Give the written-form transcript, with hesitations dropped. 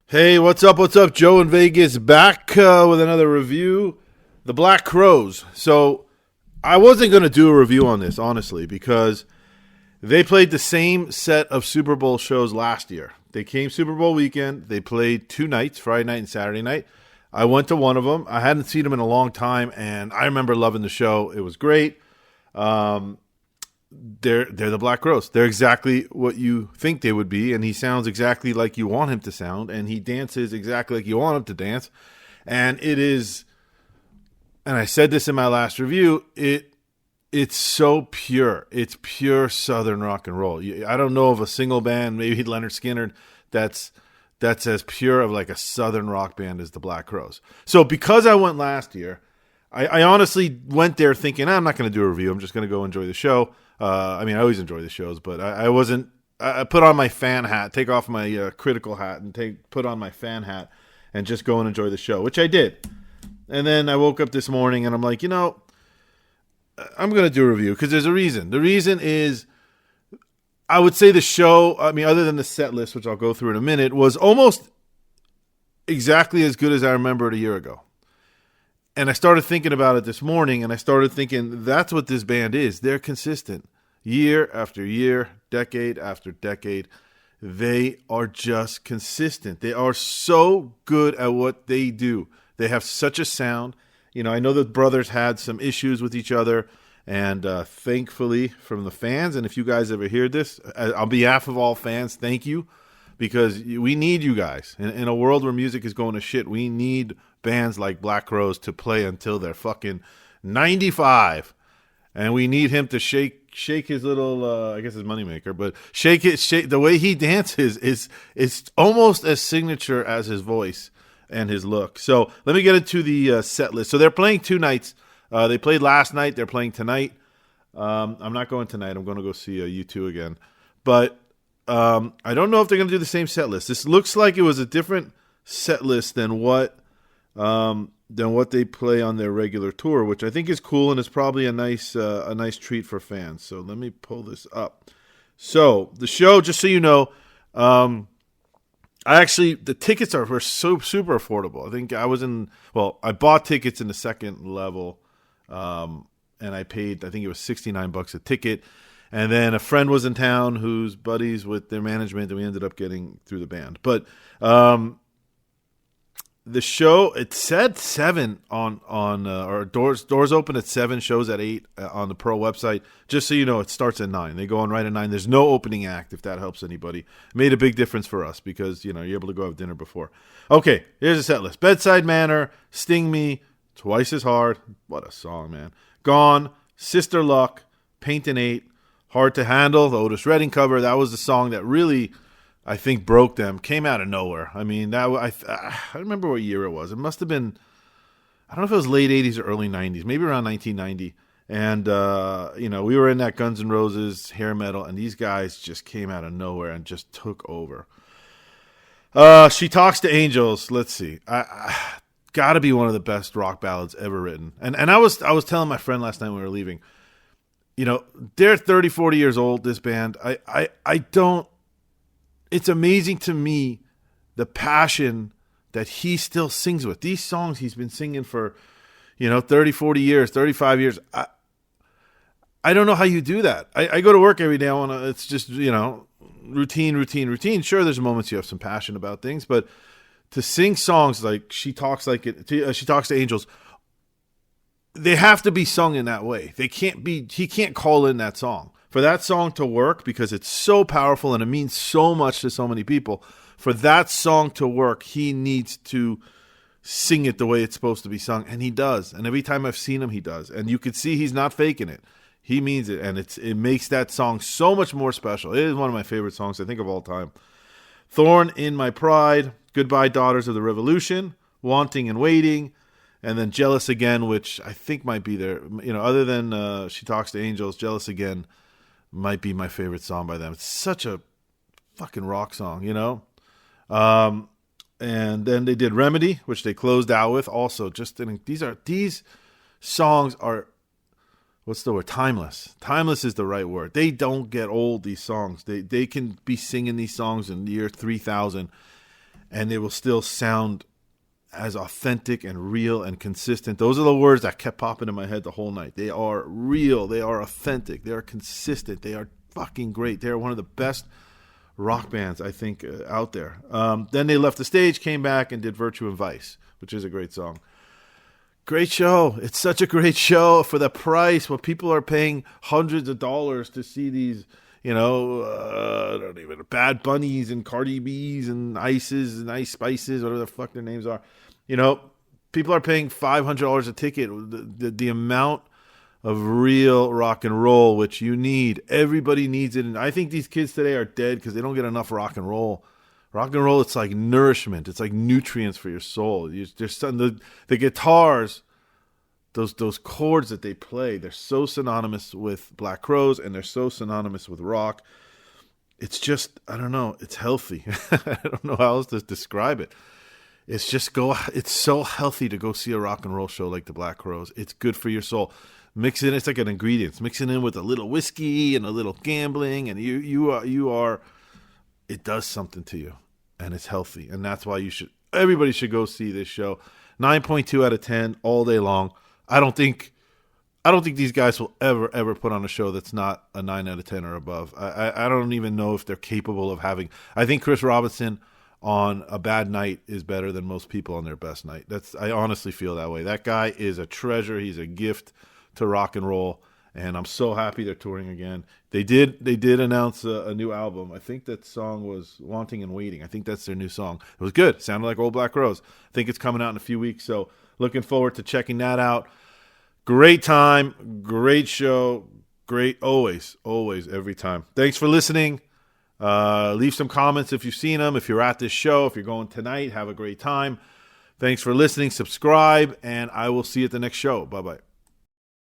Hey, what's up? What's up? Joe in Vegas back with another review. The Black Crowes. So I wasn't going to do a review on this, honestly, because they played the same set of Super Bowl shows last year. They came Super Bowl weekend. They played two nights, Friday night and Saturday night. I went to one of them. I hadn't seen them in a long time, and I remember loving the show. It was great. They're the Black Crowes. They're exactly what you think they would be, and he sounds exactly like you want him to sound, and he dances exactly like you want him to dance. And it is, and I said this in my last review, it's so pure. It's pure Southern rock and roll. I don't know of a single band, maybe Leonard Skinner, that's as pure of like a Southern rock band as the Black Crowes. So because I went last year, I honestly went there thinking, I'm not going to do a review. I'm just going to go enjoy the show. I always enjoy the shows, but I wasn't. I put on my fan hat, take off my critical hat, and put on my fan hat, and just go and enjoy the show, which I did. And then I woke up this morning, and I'm like, I'm going to do a review because there's a reason. The reason is, I would say the show, other than the set list, which I'll go through in a minute, was almost exactly as good as I remember it a year ago. And I started thinking about it this morning, and I started thinking that's what this band is. They're consistent. Year after year, decade after decade, they are just consistent. They are so good at what they do. They have such a sound. I know the brothers had some issues with each other, and thankfully from the fans, and if you guys ever hear this, on behalf of all fans, thank you, because we need you guys. In a world where music is going to shit, we need bands like Black Crowes to play until they're fucking 95, and we need him to shake his little I guess his moneymaker, but shake the way he dances is almost as signature as his voice and his look. So let me get into the set list. So they're playing two nights. They played last night. They're playing tonight. I'm not going tonight. I'm going to go see U2 again, but I don't know if they're going to do the same set list. This looks like it was a different set list than what they play on their regular tour, which I think is cool, and it's probably a nice treat for fans. So let me pull this up. So the show, just so you know, the tickets were so super affordable. I think I bought tickets in the second level, and I paid, I think it was $69 a ticket. And then a friend was in town who's buddies with their management, and we ended up getting through the band. But the show, it said 7 or doors open at 7, shows at 8 on the Pearl website. Just so you know, it starts at 9. They go on right at 9. There's no opening act, if that helps anybody. It made a big difference for us because, you're able to go have dinner before. Okay, here's the set list. Bedside Manner, Sting Me, Twice as Hard. What a song, man. Gone, Sister Luck, Paint and 8, Hard to Handle, the Otis Redding cover. That was the song that really, I think, broke them. Came out of nowhere. I remember what year it was. It must have been, I don't know if it was late 80s or early 90s, maybe around 1990. And, we were in that Guns N' Roses hair metal, and these guys just came out of nowhere and just took over. She Talks to Angels. Let's see. Got to be one of the best rock ballads ever written. And I was telling my friend last night when we were leaving, they're 30, 40 years old, this band. It's amazing to me the passion that he still sings with. These songs he's been singing for, 30, 40 years, 35 years. I don't know how you do that. I go to work every day. It's just, routine. Sure, there's moments you have some passion about things, but to sing songs like She Talks to Angels, they have to be sung in that way. He can't call in that song. For that song to work, because it's so powerful and it means so much to so many people, for that song to work, he needs to sing it the way it's supposed to be sung, and he does. And every time I've seen him, he does. And you could see he's not faking it. He means it, and it makes that song so much more special. It is one of my favorite songs, I think, of all time. Thorn in My Pride, Goodbye Daughters of the Revolution, Wanting and Waiting, and then Jealous Again, which I think might be there. Other than She Talks to Angels, Jealous Again might be my favorite song by them. It's such a fucking rock song, And then they did Remedy, which they closed out with. Also, these songs are, what's the word? Timeless. Timeless is the right word. They don't get old, these songs. They can be singing these songs in the year 3000, and they will still sound as authentic and real and consistent. Those are the words that kept popping in my head the whole night. They are real. They are authentic. They are consistent. They are fucking great. They are one of the best rock bands, I think, out there. Then they left the stage, came back, and did Virtue and Vice, which is a great song. Great show. It's such a great show for the price. When people are paying hundreds of dollars to see these, I don't even Bad Bunnies and Cardi B's and Ices and Ice Spices, whatever the fuck their names are. People are paying $500 a ticket. The amount of real rock and roll, which you need. Everybody needs it. And I think these kids today are dead because they don't get enough rock and roll. Rock and roll, it's like nourishment. It's like nutrients for your soul. There's the guitars, those chords that they play, they're so synonymous with Black Crowes, and they're so synonymous with rock. It's just, I don't know, it's healthy. I don't know how else to describe it. It's so healthy to go see a rock and roll show like the Black Crowes. It's good for your soul. Mix it in, it's like an ingredient. Mix it in with a little whiskey and a little gambling, and you are it does something to you, and it's healthy, and that's why everybody should go see this show. 9.2 out of 10 all day long. I don't think these guys will ever put on a show that's not a 9 out of 10 or above. I don't even know if they're capable of having. I think Chris Robinson on a bad night is better than most people on their best night. I honestly feel that way. That guy is a treasure. He's a gift to rock and roll. And I'm so happy they're touring again. They did announce a new album. I think that song was Wanting and Waiting. I think that's their new song. It was good. It sounded like old Black Crowes. I think it's coming out in a few weeks. So looking forward to checking that out. Great time. Great show. Great. Always, every time. Thanks for listening. Leave some comments if you've seen them. If you're at this show, if you're going tonight, have a great time. Thanks for listening. Subscribe, and I will see you at the next show. Bye-bye.